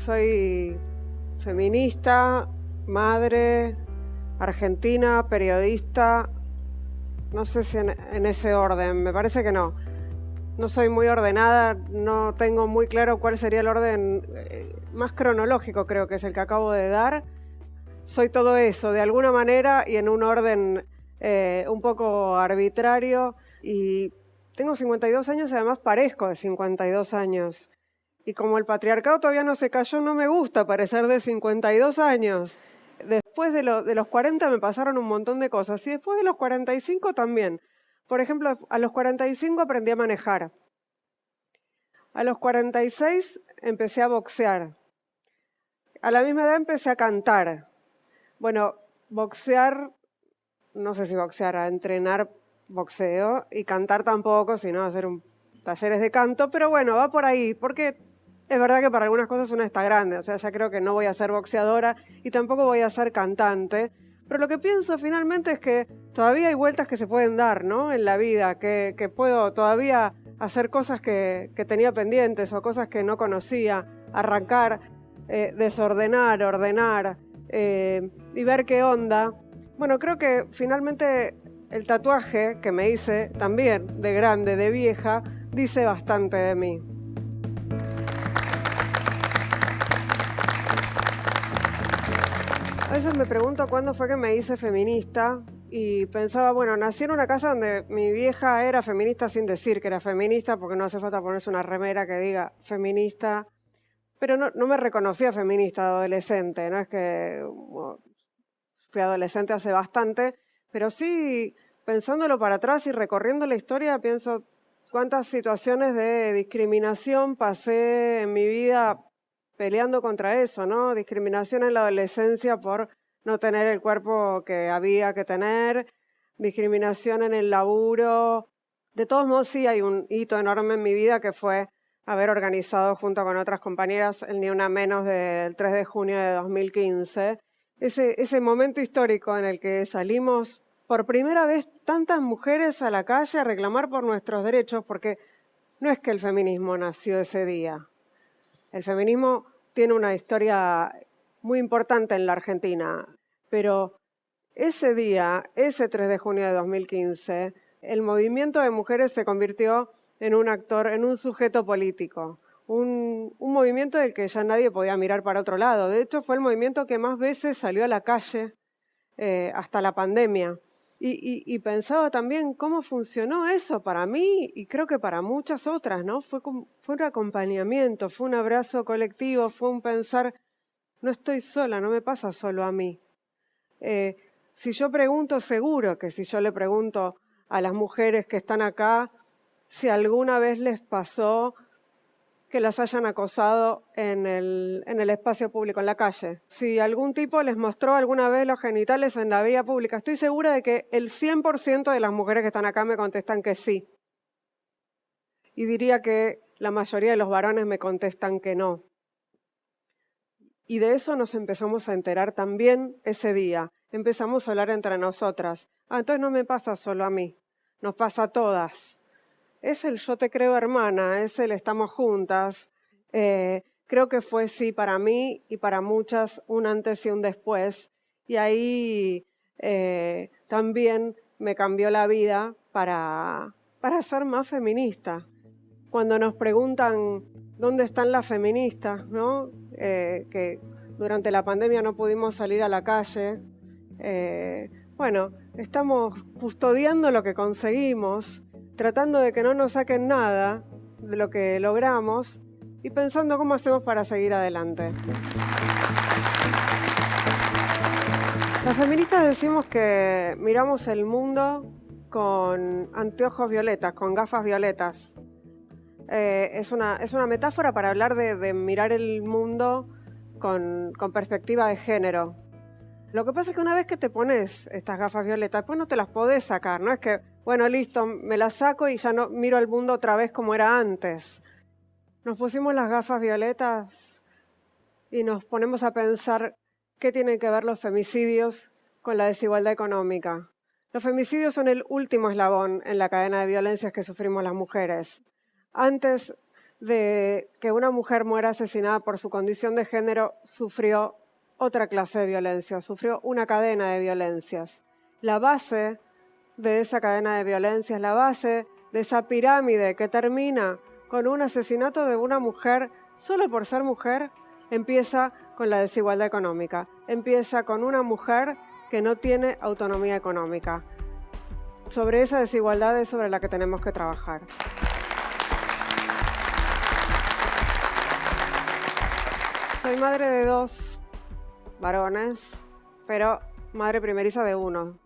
soy feminista, madre, argentina, periodista, no sé si en ese orden, me parece que no. No soy muy ordenada, no tengo muy claro cuál sería el orden más cronológico, creo que es el que acabo de dar. Soy todo eso, de alguna manera, y en un orden un poco arbitrario. Y tengo 52 años y además parezco de 52 años. Y como el patriarcado todavía no se cayó, no me gusta parecer de 52 años. Después de los 40 me pasaron un montón de cosas y después de los 45 también. Por ejemplo, a los 45 aprendí a manejar. A los 46 empecé a boxear. A la misma edad empecé a cantar. Bueno, boxear, no sé si boxear, a entrenar boxeo y cantar tampoco, sino hacer talleres de canto, pero bueno, va por ahí, porque es verdad que para algunas cosas una está grande, o sea, ya creo que no voy a ser boxeadora y tampoco voy a ser cantante, pero lo que pienso finalmente es que todavía hay vueltas que se pueden dar, ¿no? En la vida, que puedo todavía hacer cosas que tenía pendientes o cosas que no conocía, arrancar, desordenar, ordenar y ver qué onda. Bueno, creo que finalmente el tatuaje que me hice también de grande, de vieja, dice bastante de mí. A veces me pregunto cuándo fue que me hice feminista y pensaba, bueno, nací en una casa donde mi vieja era feminista sin decir que era feminista, porque no hace falta ponerse una remera que diga feminista, pero no me reconocía feminista de adolescente, no es que fui adolescente hace bastante, pero sí, pensándolo para atrás y recorriendo la historia, pienso cuántas situaciones de discriminación pasé en mi vida peleando contra eso, ¿no? Discriminación en la adolescencia por no tener el cuerpo que había que tener, discriminación en el laburo. De todos modos, sí hay un hito enorme en mi vida que fue haber organizado junto con otras compañeras el Ni Una Menos del 3 de junio de 2015. Ese momento histórico en el que salimos por primera vez tantas mujeres a la calle a reclamar por nuestros derechos, porque no es que el feminismo nació ese día. El feminismo tiene una historia muy importante en la Argentina, pero ese día, ese 3 de junio de 2015, el movimiento de mujeres se convirtió en un actor, en un sujeto político, un movimiento del que ya nadie podía mirar para otro lado. De hecho, fue el movimiento que más veces salió a la calle hasta la pandemia. Y pensaba también cómo funcionó eso para mí y creo que para muchas otras, ¿no? Fue un acompañamiento, fue un abrazo colectivo, fue un pensar, no estoy sola, no me pasa solo a mí. Si yo pregunto, seguro que si yo le pregunto a las mujeres que están acá si alguna vez les pasó que las hayan acosado en el espacio público, en la calle. Si algún tipo les mostró alguna vez los genitales en la vía pública, estoy segura de que el 100% de las mujeres que están acá me contestan que sí. Y diría que la mayoría de los varones me contestan que no. Y de eso nos empezamos a enterar también ese día. Empezamos a hablar entre nosotras. Entonces no me pasa solo a mí, nos pasa a todas. Es el yo te creo hermana, es el estamos juntas. Creo que fue sí para mí y para muchas un antes y un después. Y ahí también me cambió la vida para ser más feminista. Cuando nos preguntan dónde están las feministas, ¿no? Que durante la pandemia no pudimos salir a la calle. Bueno, estamos custodiando lo que conseguimos, tratando de que no nos saquen nada de lo que logramos y pensando cómo hacemos para seguir adelante. Las feministas decimos que miramos el mundo con anteojos violetas, con gafas violetas. Es una metáfora para hablar de mirar el mundo con perspectiva de género. Lo que pasa es que una vez que te pones estas gafas violetas, después no te las podés sacar, no es que, bueno, listo, me las saco y ya no miro el mundo otra vez como era antes. Nos pusimos las gafas violetas y nos ponemos a pensar qué tienen que ver los femicidios con la desigualdad económica. Los femicidios son el último eslabón en la cadena de violencias que sufrimos las mujeres. Antes de que una mujer muera asesinada por su condición de género, sufrió otra clase de violencia, sufrió una cadena de violencias. La base de esa cadena de violencias, la base de esa pirámide que termina con un asesinato de una mujer solo por ser mujer, empieza con la desigualdad económica, empieza con una mujer que no tiene autonomía económica. Sobre esa desigualdad es sobre la que tenemos que trabajar. Soy madre de 2 varones, pero madre primeriza de 1.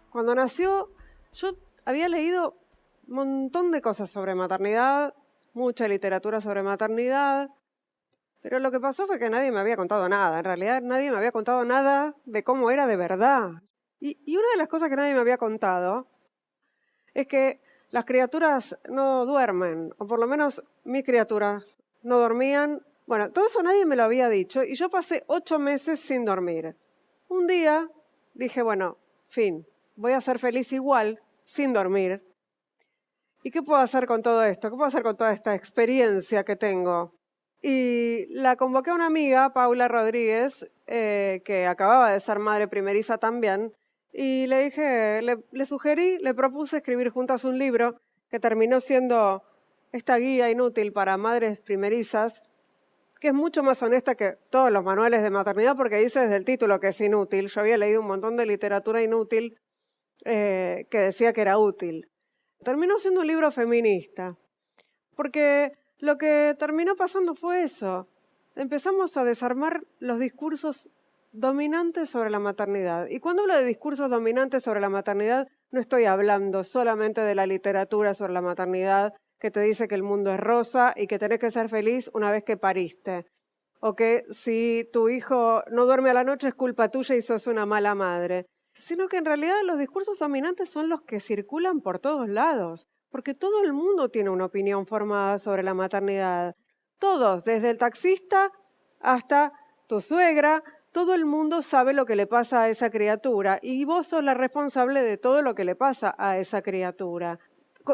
Cuando nació, yo había leído un montón de cosas sobre maternidad, mucha literatura sobre maternidad, pero lo que pasó fue que nadie me había contado nada. En realidad, nadie me había contado nada de cómo era de verdad. Y una de las cosas que nadie me había contado es que las criaturas no duermen, o por lo menos mis criaturas no dormían. Bueno, todo eso nadie me lo había dicho y yo pasé 8 meses sin dormir. Un día dije, bueno, fin, voy a ser feliz igual, sin dormir. ¿Y qué puedo hacer con todo esto? ¿Qué puedo hacer con toda esta experiencia que tengo? Y la convoqué a una amiga, Paula Rodríguez, que acababa de ser madre primeriza también, y le dije, le sugerí, le propuse escribir juntas un libro que terminó siendo esta guía inútil para madres primerizas, que es mucho más honesta que todos los manuales de maternidad, porque dice desde el título que es inútil. Yo había leído un montón de literatura inútil que decía que era útil. Terminó siendo un libro feminista, porque lo que terminó pasando fue eso. Empezamos a desarmar los discursos dominantes sobre la maternidad. Y cuando hablo de discursos dominantes sobre la maternidad, no estoy hablando solamente de la literatura sobre la maternidad, que te dice que el mundo es rosa y que tenés que ser feliz una vez que pariste. O que si tu hijo no duerme a la noche es culpa tuya y sos una mala madre. Sino que en realidad los discursos dominantes son los que circulan por todos lados. Porque todo el mundo tiene una opinión formada sobre la maternidad. Todos, desde el taxista hasta tu suegra, todo el mundo sabe lo que le pasa a esa criatura y vos sos la responsable de todo lo que le pasa a esa criatura.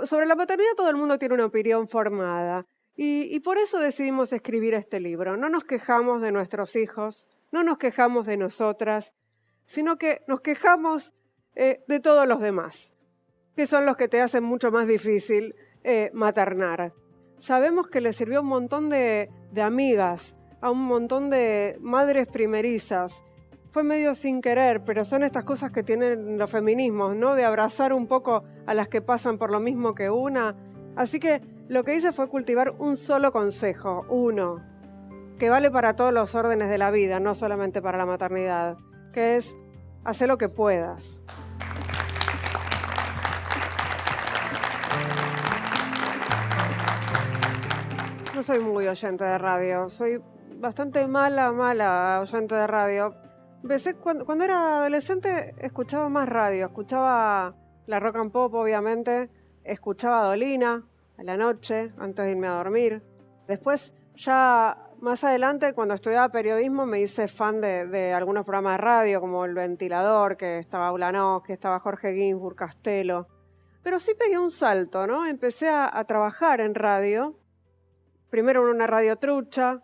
Sobre la maternidad todo el mundo tiene una opinión formada y por eso decidimos escribir este libro. No nos quejamos de nuestros hijos, no nos quejamos de nosotras, sino que nos quejamos de todos los demás, que son los que te hacen mucho más difícil maternar. Sabemos que le sirvió a un montón de amigas, a un montón de madres primerizas. Fue medio sin querer, pero son estas cosas que tienen los feminismos, ¿no? De abrazar un poco a las que pasan por lo mismo que una. Así que lo que hice fue cultivar un solo consejo, uno, que vale para todos los órdenes de la vida, no solamente para la maternidad, que es hacer lo que puedas. No soy muy oyente de radio, soy bastante mala oyente de radio. Empecé cuando era adolescente, escuchaba más radio, escuchaba la rock and pop obviamente, escuchaba Dolina a la noche antes de irme a dormir. Después ya más adelante cuando estudiaba periodismo me hice fan de algunos programas de radio como El Ventilador, que estaba Ulanós, que estaba Jorge Ginsburg, Castelo. Pero sí pegué un salto, ¿no? Empecé a trabajar en radio, primero en una radio trucha,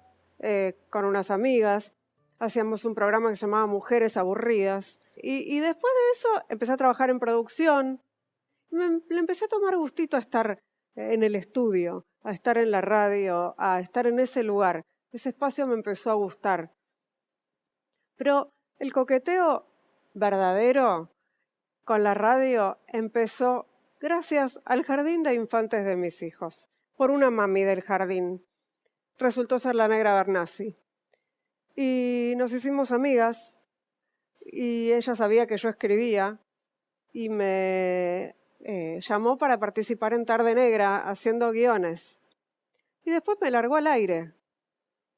con unas amigas. Hacíamos un programa que se llamaba Mujeres Aburridas. Y después de eso empecé a trabajar en producción. Le empecé a tomar gustito a estar en el estudio, a estar en la radio, a estar en ese lugar. Ese espacio me empezó a gustar. Pero el coqueteo verdadero con la radio empezó gracias al jardín de infantes de mis hijos, por una mami del jardín. Resultó ser la Negra Bernasi. Y nos hicimos amigas y ella sabía que yo escribía y me llamó para participar en Tarde Negra haciendo guiones. Y después me largó al aire.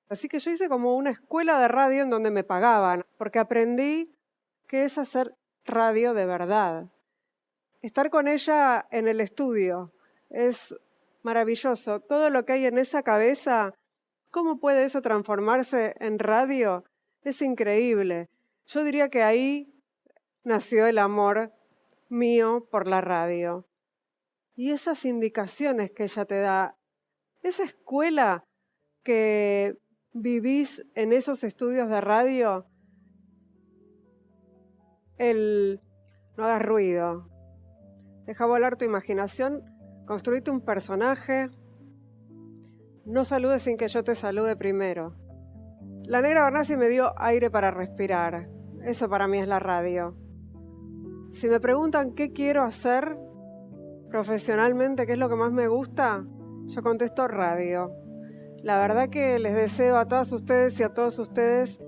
Así que yo hice como una escuela de radio en donde me pagaban, porque aprendí qué es hacer radio de verdad. Estar con ella en el estudio es maravilloso. Todo lo que hay en esa cabeza, ¿cómo puede eso transformarse en radio? Es increíble. Yo diría que ahí nació el amor mío por la radio. Y esas indicaciones que ella te da esa escuela que vivís en esos estudios de radio, no hagas ruido, deja volar tu imaginación, construite un personaje, no saludes sin que yo te salude primero. La Negra Bernasi me dio aire para respirar, eso para mí es la radio. Si me preguntan qué quiero hacer profesionalmente, qué es lo que más me gusta, yo contesto radio. La verdad que les deseo a todas ustedes y a todos ustedes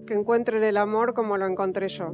que encuentren el amor como lo encontré yo.